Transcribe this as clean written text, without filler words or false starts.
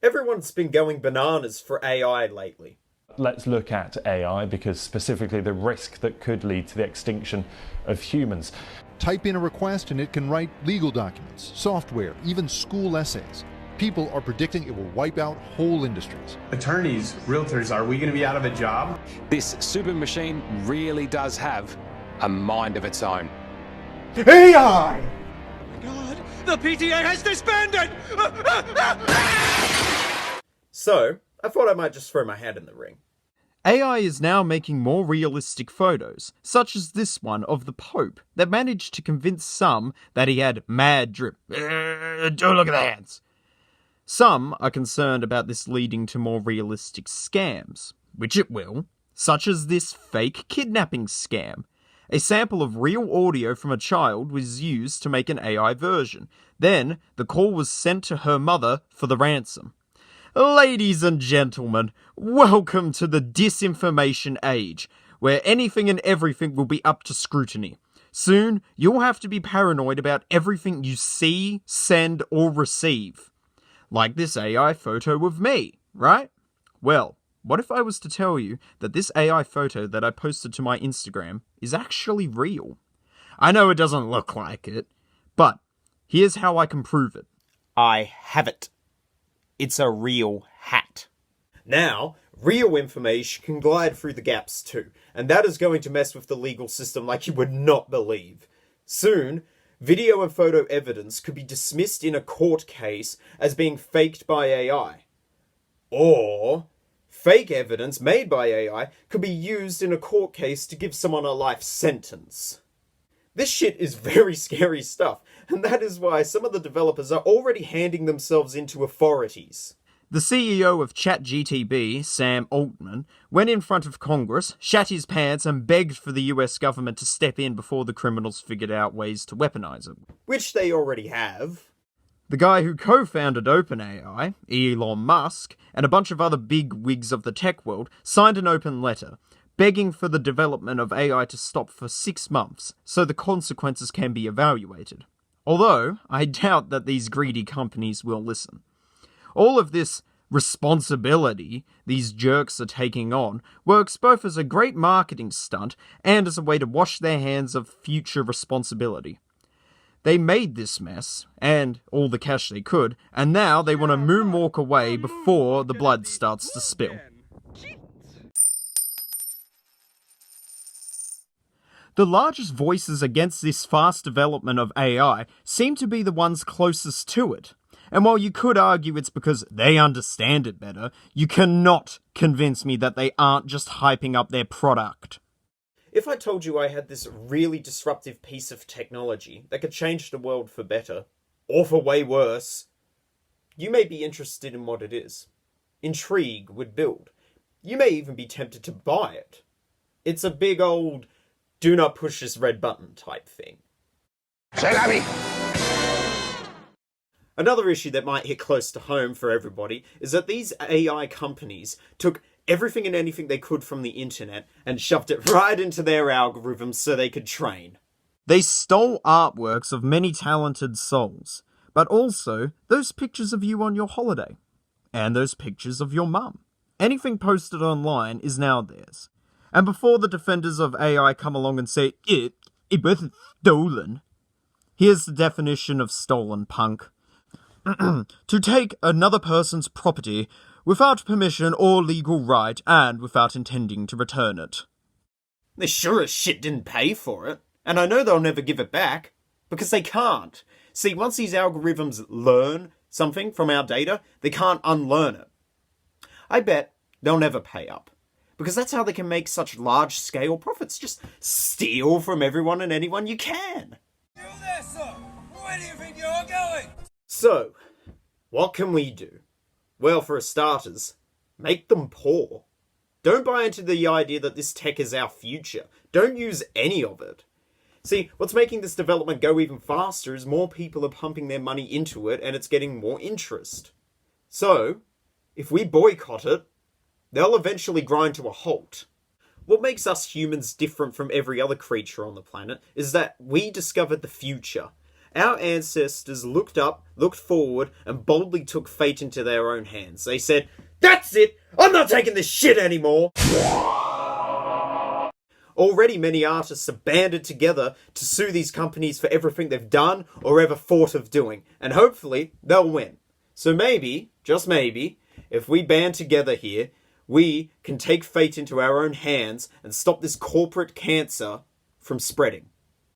Everyone's been going bananas for AI lately. Let's look at AI because specifically the risk that could lead to the extinction of humans. Type in a request and it can write legal documents, software, even school essays. People are predicting it will wipe out whole industries. Attorneys, realtors, are we going to be out of a job? This super machine really does have a mind of its own. AI! God, the PTA has disbanded! So, I thought I might just throw my hat in the ring. AI is now making more realistic photos, such as this one of the Pope, that managed to convince some that he had mad drip. Don't look at the hands. Some are concerned about this leading to more realistic scams, which it will, such as this fake kidnapping scam. A sample of real audio from a child was used to make an AI version. Then, the call was sent to her mother for the ransom. Ladies and gentlemen, welcome to the disinformation age, where anything and everything will be up to scrutiny. Soon, you'll have to be paranoid about everything you see, send, or receive. Like this AI photo of me, right? Well, what if I was to tell you that this AI photo that I posted to my Instagram is actually real? I know it doesn't look like it, but here's how I can prove it. I have it. It's a real hat. Now, real information can glide through the gaps too, and that is going to mess with the legal system like you would not believe. Soon, video and photo evidence could be dismissed in a court case as being faked by AI. Or, fake evidence made by AI could be used in a court case to give someone a life sentence. This shit is very scary stuff, and that is why some of the developers are already handing themselves into authorities. The CEO of ChatGTB, Sam Altman, went in front of Congress, shat his pants, and begged for the US government to step in before the criminals figured out ways to weaponize it. Which they already have. The guy who co-founded OpenAI, Elon Musk, and a bunch of other big wigs of the tech world signed an open letter, begging for the development of AI to stop for 6 months, so the consequences can be evaluated. Although, I doubt that these greedy companies will listen. All of this responsibility these jerks are taking on works both as a great marketing stunt and as a way to wash their hands of future responsibility. They made this mess, and all the cash they could, and now they want to moonwalk away before the blood starts to spill. The largest voices against this fast development of AI seem to be the ones closest to it. And while you could argue it's because they understand it better, you cannot convince me that they aren't just hyping up their product. If I told you I had this really disruptive piece of technology that could change the world for better, or for way worse, you may be interested in what it is. Intrigue would build. You may even be tempted to buy it. It's a big old do not push this red button type thing. Another issue that might hit close to home for everybody is that these AI companies took everything and anything they could from the internet and shoved it right into their algorithms so they could train. They stole artworks of many talented souls, but also those pictures of you on your holiday, and those pictures of your mum. Anything posted online is now theirs. And before the defenders of AI come along and say, it wasn't stolen, here's the definition of stolen, punk. To take another person's property without permission or legal right and without intending to return it. They sure as shit didn't pay for it, and I know they'll never give it back, because they can't. See, once these algorithms learn something from our data, they can't unlearn it. I bet they'll never pay up, because that's how they can make such large-scale profits. Just steal from everyone and anyone you can. You there, sir! Where do you think you're going? So, what can we do? Well, for starters, make them poor. Don't buy into the idea that this tech is our future. Don't use any of it. See, what's making this development go even faster is more people are pumping their money into it and it's getting more interest. So, if we boycott it, they'll eventually grind to a halt. What makes us humans different from every other creature on the planet is that we discovered the future. our ancestors looked up, looked forward, and boldly took fate into their own hands. They said, "That's it! I'm not taking this shit anymore!" Already many artists have banded together to sue these companies for everything they've done or ever thought of doing, and hopefully they'll win. So maybe, just maybe, if we band together here, we can take fate into our own hands and stop this corporate cancer from spreading.